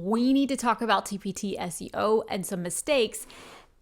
we need to talk about TPT SEO and some mistakes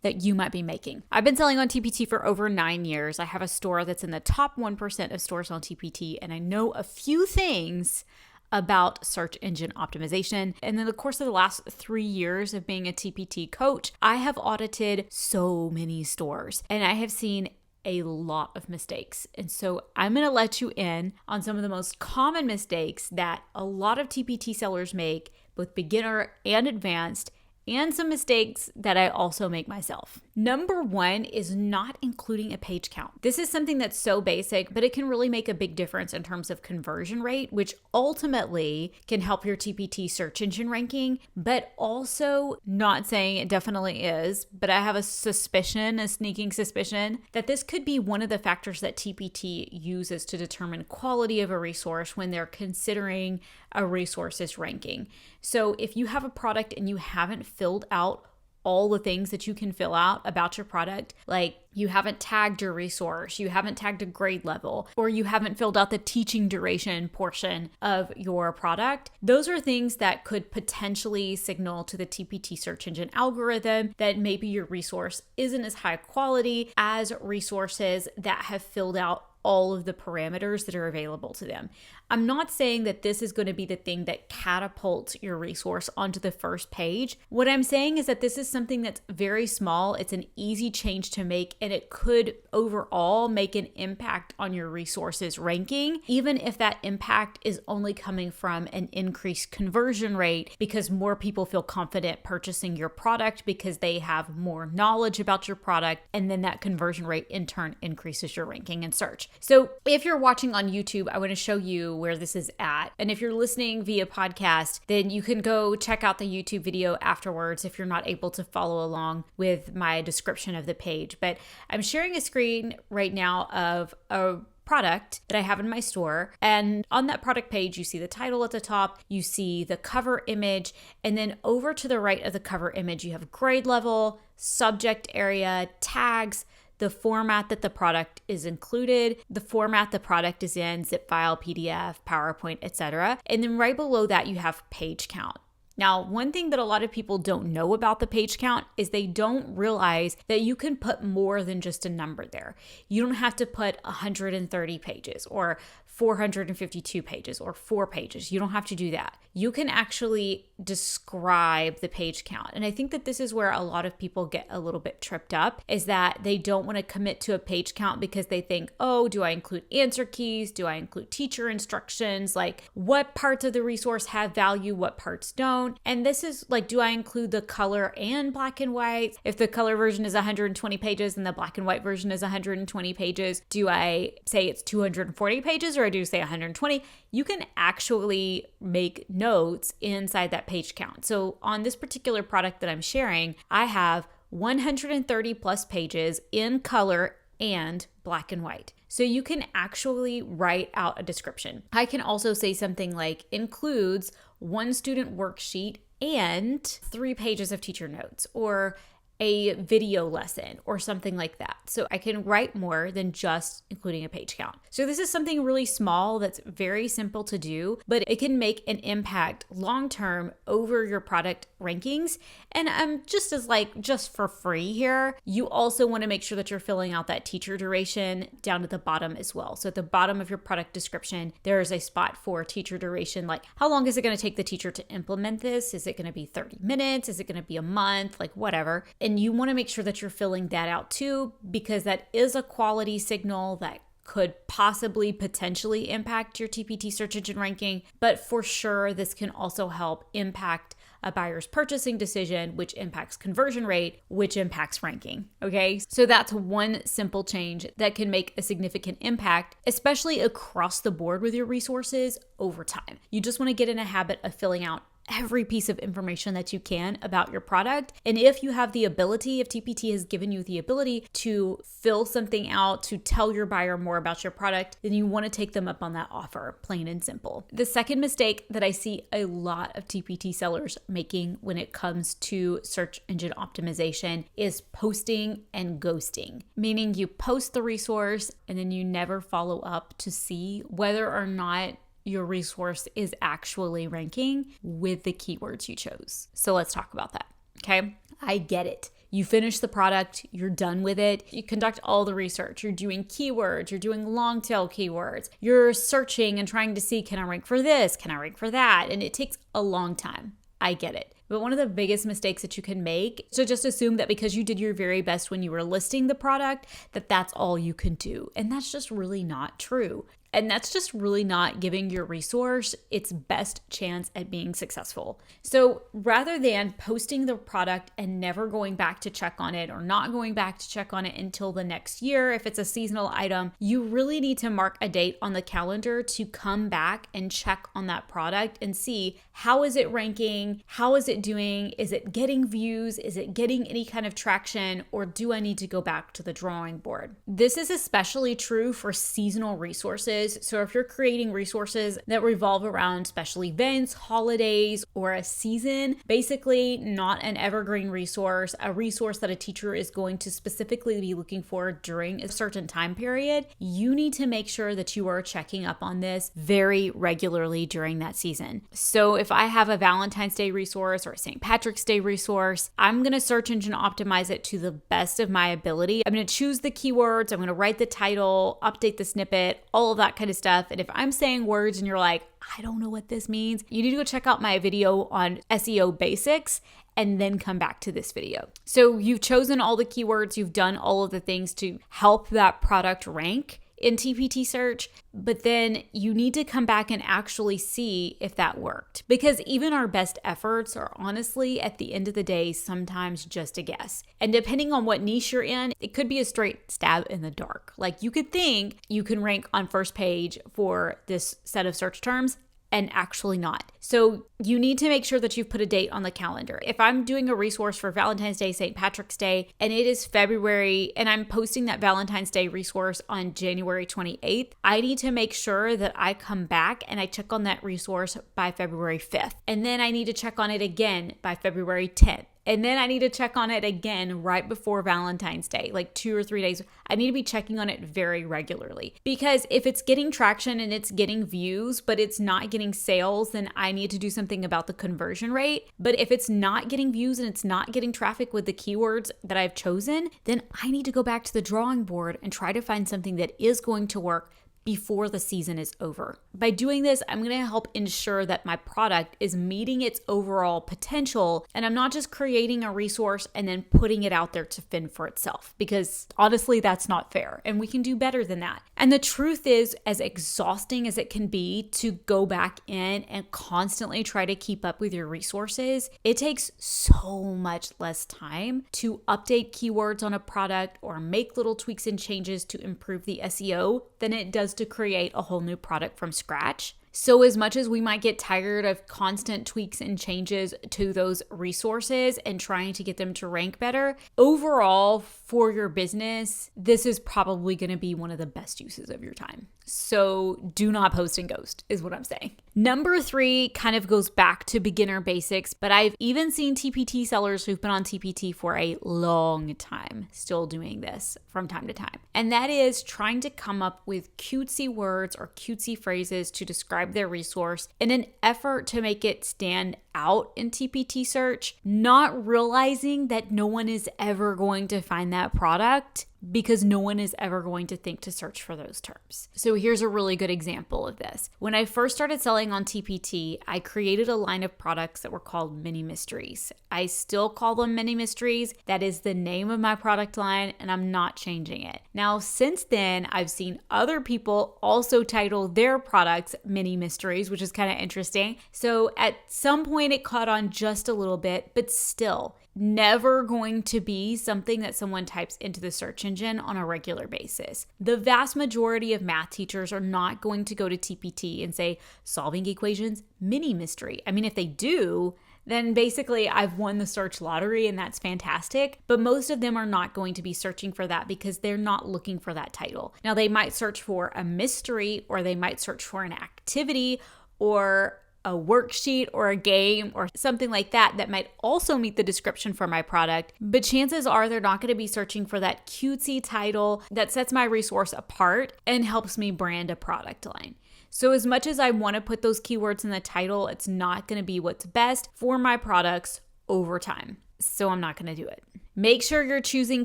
that you might be making. I've been selling on TPT for over 9 years. I have a store that's in the top 1% of stores on TPT, and I know a few things about search engine optimization. And in the course of the last 3 years of being a TPT coach, I have audited so many stores and I have seen a lot of mistakes. And so I'm going to let you in on some of the most common mistakes that a lot of TPT sellers make, both beginner and advanced, and some mistakes that I also make myself. Number one is not including a page count. This is something that's so basic, but it can really make a big difference in terms of conversion rate, which ultimately can help your TPT search engine ranking, but also not saying it definitely is, but I have a sneaking suspicion, that this could be one of the factors that TPT uses to determine quality of a resource when they're considering a resource's ranking. So if you have a product and you haven't filled out all the things that you can fill out about your product, like you haven't tagged your resource, you haven't tagged a grade level, or you haven't filled out the teaching duration portion of your product, those are things that could potentially signal to the TPT search engine algorithm that maybe your resource isn't as high quality as resources that have filled out all of the parameters that are available to them. I'm not saying that this is going to be the thing that catapults your resource onto the first page. What I'm saying is that this is something that's very small. It's an easy change to make, and it could overall make an impact on your resource's ranking, even if that impact is only coming from an increased conversion rate because more people feel confident purchasing your product because they have more knowledge about your product, and then that conversion rate in turn increases your ranking in search. So if you're watching on YouTube, I want to show you where this is at. And if you're listening via podcast, then you can go check out the YouTube video afterwards if you're not able to follow along with my description of the page. But I'm sharing a screen right now of a product that I have in my store. And on that product page, you see the title at the top, you see the cover image, and then over to the right of the cover image, you have grade level, subject area, tags, the format that the product is included, the format the product is in, zip file, PDF, PowerPoint, etc. And then right below that, you have page count. Now, one thing that a lot of people don't know about the page count is they don't realize that you can put more than just a number there. You don't have to put 130 pages or 452 pages or 4 pages. You don't have to do that. You can actually describe the page count. And I think that this is where a lot of people get a little bit tripped up, is that they don't want to commit to a page count because they think, oh, do I include answer keys? Do I include teacher instructions? Like, what parts of the resource have value? What parts don't? And this is like, do I include the color and black and white? If the color version is 120 pages and the black and white version is 120 pages, do I say it's 240 pages or I do say 120? You can actually make notes inside that page count. So on this particular product that I'm sharing, I have 130 plus pages in color and black and white. So you can actually write out a description. I can also say something like includes 1 student worksheet and 3 pages of teacher notes, or a video lesson or something like that. So I can write more than just including a page count. So this is something really small that's very simple to do, but it can make an impact long-term over your product rankings. And just for free here, you also want to make sure that you're filling out that teacher duration down at the bottom as well. So at the bottom of your product description, there is a spot for teacher duration, like how long is it going to take the teacher to implement this? Is it going to be 30 minutes? Is it going to be a month? Like whatever. And you want to make sure that you're filling that out too, because that is a quality signal that could potentially impact your TPT search engine ranking. But for sure, this can also help impact a buyer's purchasing decision, which impacts conversion rate, which impacts ranking. Okay, so that's one simple change that can make a significant impact, especially across the board with your resources over time. You just want to get in a habit of filling out every piece of information that you can about your product. And if you have the ability, if TPT has given you the ability to fill something out, to tell your buyer more about your product, then you want to take them up on that offer, plain and simple. The second mistake that I see a lot of TPT sellers making when it comes to search engine optimization is posting and ghosting, meaning you post the resource and then you never follow up to see whether or not your resource is actually ranking with the keywords you chose. So let's talk about that, okay? I get it. You finish the product, you're done with it. You conduct all the research. You're doing keywords, you're doing long tail keywords. You're searching and trying to see, can I rank for this? Can I rank for that? And it takes a long time. I get it. But one of the biggest mistakes that you can make is to just assume that because you did your very best when you were listing the product, that that's all you can do. And that's just really not true. And that's just really not giving your resource its best chance at being successful. So rather than posting the product and never going back to check on it or not going back to check on it until the next year, if it's a seasonal item, you really need to mark a date on the calendar to come back and check on that product and see, how is it ranking? How is it doing? Is it getting views? Is it getting any kind of traction? Or do I need to go back to the drawing board? This is especially true for seasonal resources. So if you're creating resources that revolve around special events, holidays, or a season, basically not an evergreen resource, a resource that a teacher is going to specifically be looking for during a certain time period, you need to make sure that you are checking up on this very regularly during that season. So if I have a Valentine's Day resource or a St. Patrick's Day resource, I'm going to search engine optimize it to the best of my ability. I'm going to choose the keywords, I'm going to write the title, update the snippet, all of that kind of stuff. And if I'm saying words and you're like, I don't know what this means, you need to go check out my video on SEO basics and then come back to this video. So you've chosen all the keywords, you've done all of the things to help that product rank in TPT search, but then you need to come back and actually see if that worked. Because even our best efforts are honestly, at the end of the day, sometimes just a guess. And depending on what niche you're in, it could be a straight stab in the dark. Like, you could think you can rank on first page for this set of search terms, and actually not. So you need to make sure that you've put a date on the calendar. If I'm doing a resource for Valentine's Day, St. Patrick's Day, and it is February, and I'm posting that Valentine's Day resource on January 28th, I need to make sure that I come back and I check on that resource by February 5th. And then I need to check on it again by February 10th. And then I need to check on it again right before Valentine's Day, like 2 or 3 days. I need to be checking on it very regularly, because if it's getting traction and it's getting views, but it's not getting sales, then I need to do something about the conversion rate. But if it's not getting views and it's not getting traffic with the keywords that I've chosen, then I need to go back to the drawing board and try to find something that is going to work before the season is over. By doing this, I'm going to help ensure that my product is meeting its overall potential, and I'm not just creating a resource and then putting it out there to fend for itself, because honestly, that's not fair, and we can do better than that. And the truth is, as exhausting as it can be to go back in and constantly try to keep up with your resources, it takes so much less time to update keywords on a product or make little tweaks and changes to improve the SEO than it does to create a whole new product from scratch. So as much as we might get tired of constant tweaks and changes to those resources and trying to get them to rank better, overall for your business, this is probably going to be one of the best uses of your time. So do not post and ghost is what I'm saying. Number 3 kind of goes back to beginner basics, but I've even seen TPT sellers who've been on TPT for a long time still doing this from time to time. And that is trying to come up with cutesy words or cutesy phrases to describe their resource in an effort to make it stand out in TPT search, not realizing that no one is ever going to find that product because no one is ever going to think to search for those terms. So here's a really good example of this. When I first started selling on TPT, I created a line of products that were called mini mysteries. I still call them mini mysteries. That is the name of my product line, and I'm not changing it. Now, since then, I've seen other people also title their products mini mysteries, which is kind of interesting. So at some point it caught on just a little bit, but still never going to be something that someone types into the search engine on a regular basis. The vast majority of math teachers are not going to go to TPT and say, solving equations, mini mystery. I mean, if they do, then basically I've won the search lottery and that's fantastic. But most of them are not going to be searching for that because they're not looking for that title. Now, they might search for a mystery, or they might search for an activity or a worksheet or a game or something like that might also meet the description for my product. But chances are they're not going to be searching for that cutesy title that sets my resource apart and helps me brand a product line. So as much as I want to put those keywords in the title, it's not going to be what's best for my products over time. So I'm not going to do it. Make sure you're choosing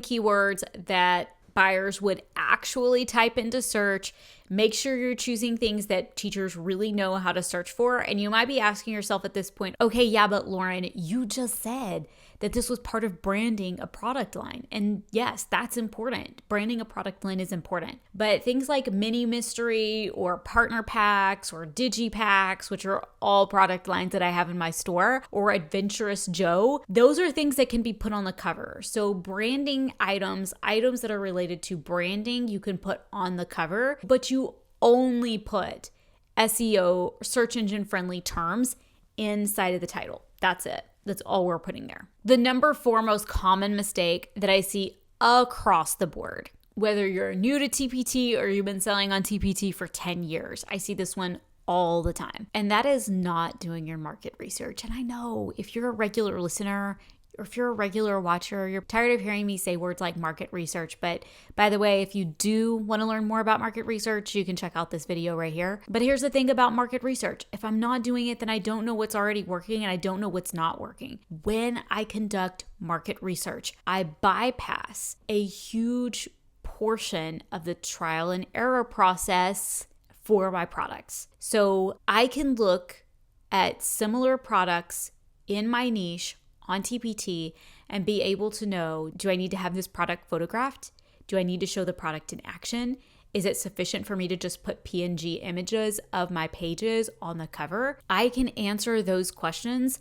keywords that buyers would actually type into search. Make sure you're choosing things that teachers really know how to search for. And you might be asking yourself at this point, okay, yeah, but Lauren, you just said that this was part of branding a product line. And yes, that's important. Branding a product line is important. But things like mini mystery or partner packs or digipacks, which are all product lines that I have in my store, or adventurous Joe, those are things that can be put on the cover. So branding items that are related to branding, you can put on the cover, but you only put SEO, search engine friendly terms inside of the title. That's it. That's all we're putting there. The number 4 most common mistake that I see across the board, whether you're new to TPT or you've been selling on TPT for 10 years, I see this one all the time. And that is not doing your market research. And I know if you're a regular listener, or if you're a regular watcher, you're tired of hearing me say words like market research. But by the way, if you do want to learn more about market research, you can check out this video right here. But here's the thing about market research. If I'm not doing it, then I don't know what's already working and I don't know what's not working. When I conduct market research, I bypass a huge portion of the trial and error process for my products. So I can look at similar products in my niche on TPT and be able to know, do I need to have this product photographed? Do I need to show the product in action? Is it sufficient for me to just put PNG images of my pages on the cover? I can answer those questions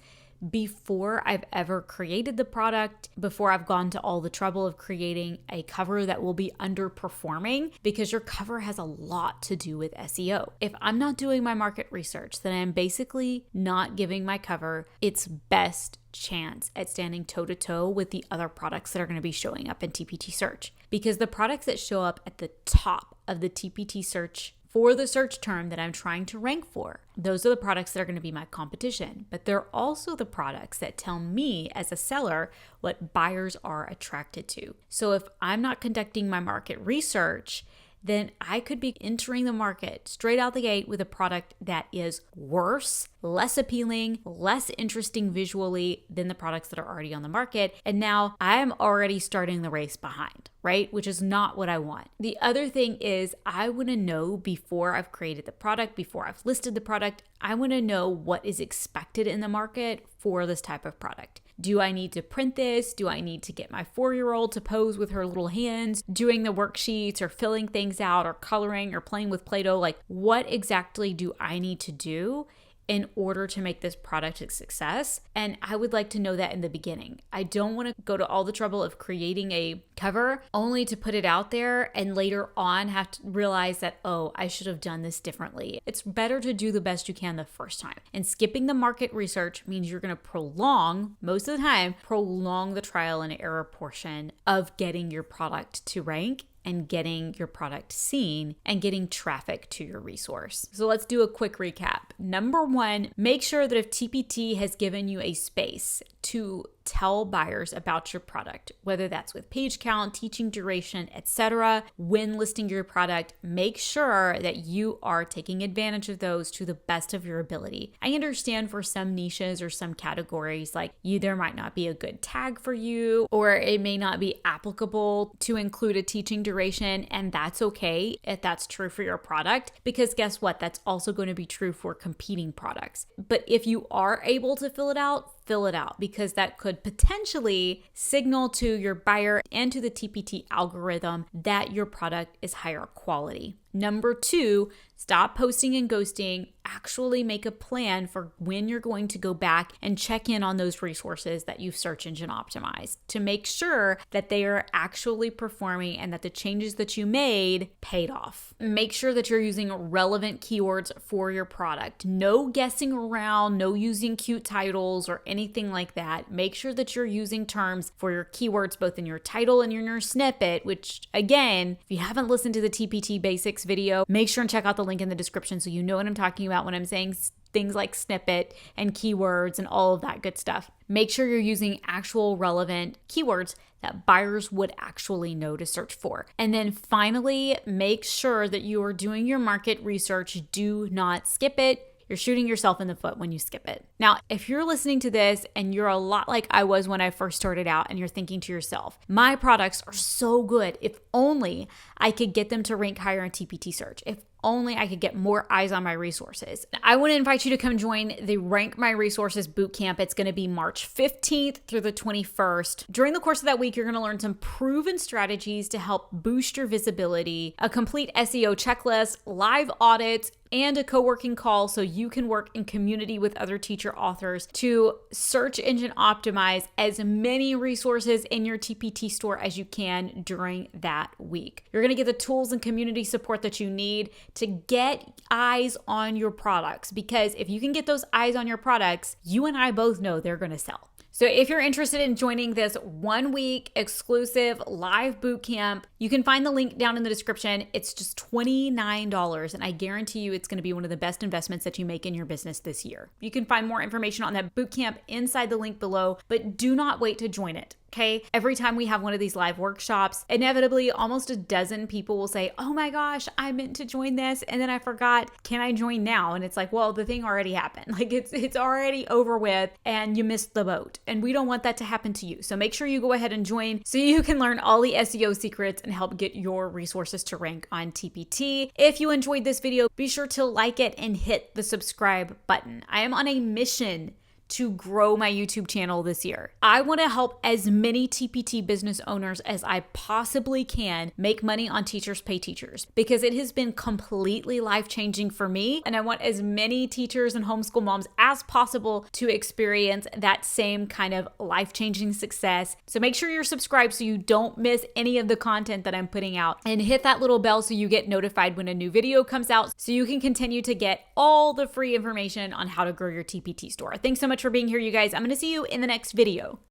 before I've ever created the product, before I've gone to all the trouble of creating a cover that will be underperforming, because your cover has a lot to do with SEO. If I'm not doing my market research, then I'm basically not giving my cover its best chance at standing toe-to-toe with the other products that are going to be showing up in TPT search. Because the products that show up at the top of the TPT search for the search term that I'm trying to rank for, those are the products that are going to be my competition. But they're also the products that tell me as a seller what buyers are attracted to. So if I'm not conducting my market research, then I could be entering the market straight out the gate with a product that is worse, less appealing, less interesting visually than the products that are already on the market. And now I'm already starting the race behind, right? Which is not what I want. The other thing is I want to know before I've created the product, before I've listed the product, I want to know what is expected in the market for this type of product. Do I need to print this? Do I need to get my 4-year-old to pose with her little hands, doing the worksheets or filling things out or coloring or playing with Play-Doh? Like, what exactly do I need to do in order to make this product a success? And I would like to know that in the beginning. I don't want to go to all the trouble of creating a cover only to put it out there and later on have to realize that, oh, I should have done this differently. It's better to do the best you can the first time. And skipping the market research means you're going to most of the time, prolong the trial and error portion of getting your product to rank and getting your product seen and getting traffic to your resource. So let's do a quick recap. Number 1, make sure that if TPT has given you a space to tell buyers about your product, whether that's with page count, teaching duration, etc. When listing your product, make sure that you are taking advantage of those to the best of your ability. I understand for some niches or some categories, like there might not be a good tag for you, or it may not be applicable to include a teaching duration, and that's okay if that's true for your product, because guess what? That's also going to be true for competing products. But if you are able to fill it out, because that could potentially signal to your buyer and to the TPT algorithm that your product is higher quality. Number 2, stop posting and ghosting. Actually make a plan for when you're going to go back and check in on those resources that you've search engine optimized to make sure that they are actually performing and that the changes that you made paid off. Make sure that you're using relevant keywords for your product. No guessing around, no using cute titles or anything like that. Make sure that you're using terms for your keywords both in your title and in your snippet, which again, if you haven't listened to the TPT Basics video, make sure and check out the link in the description so you know what I'm talking about when I'm saying things like snippet and keywords and all of that good stuff. Make sure you're using actual relevant keywords that buyers would actually know to search for. And then finally, make sure that you are doing your market research. Do not skip it. You're shooting yourself in the foot when you skip it. Now, if you're listening to this and you're a lot like I was when I first started out and you're thinking to yourself, my products are so good, if only I could get them to rank higher in TPT search, if only I could get more eyes on my resources. I want to invite you to come join the Rank My Resources Bootcamp. It's going to be March 15th through the 21st. During the course of that week, you're going to learn some proven strategies to help boost your visibility, a complete SEO checklist, live audits, and a co-working call so you can work in community with other teacher authors to search engine optimize as many resources in your TPT store as you can during that week. You're going to get the tools and community support that you need to get eyes on your products, because if you can get those eyes on your products, you and I both know they're going to sell. So if you're interested in joining this 1 week exclusive live bootcamp, you can find the link down in the description. It's just $29, and I guarantee you it's going to be one of the best investments that you make in your business this year. You can find more information on that bootcamp inside the link below, but do not wait to join it. Okay. Every time we have one of these live workshops, inevitably almost a dozen people will say, oh my gosh, I meant to join this and then I forgot. Can I join now? And it's like, well, the thing already happened. Like it's already over with and you missed the boat. And we don't want that to happen to you. So make sure you go ahead and join so you can learn all the SEO secrets and help get your resources to rank on TPT. If you enjoyed this video, be sure to like it and hit the subscribe button. I am on a mission to grow my YouTube channel this year. I want to help as many TPT business owners as I possibly can make money on Teachers Pay Teachers, because it has been completely life-changing for me, and I want as many teachers and homeschool moms as possible to experience that same kind of life-changing success. So make sure you're subscribed so you don't miss any of the content that I'm putting out, and hit that little bell so you get notified when a new video comes out so you can continue to get all the free information on how to grow your TPT store. Thanks so much for being here, you guys. I'm going to see you in the next video.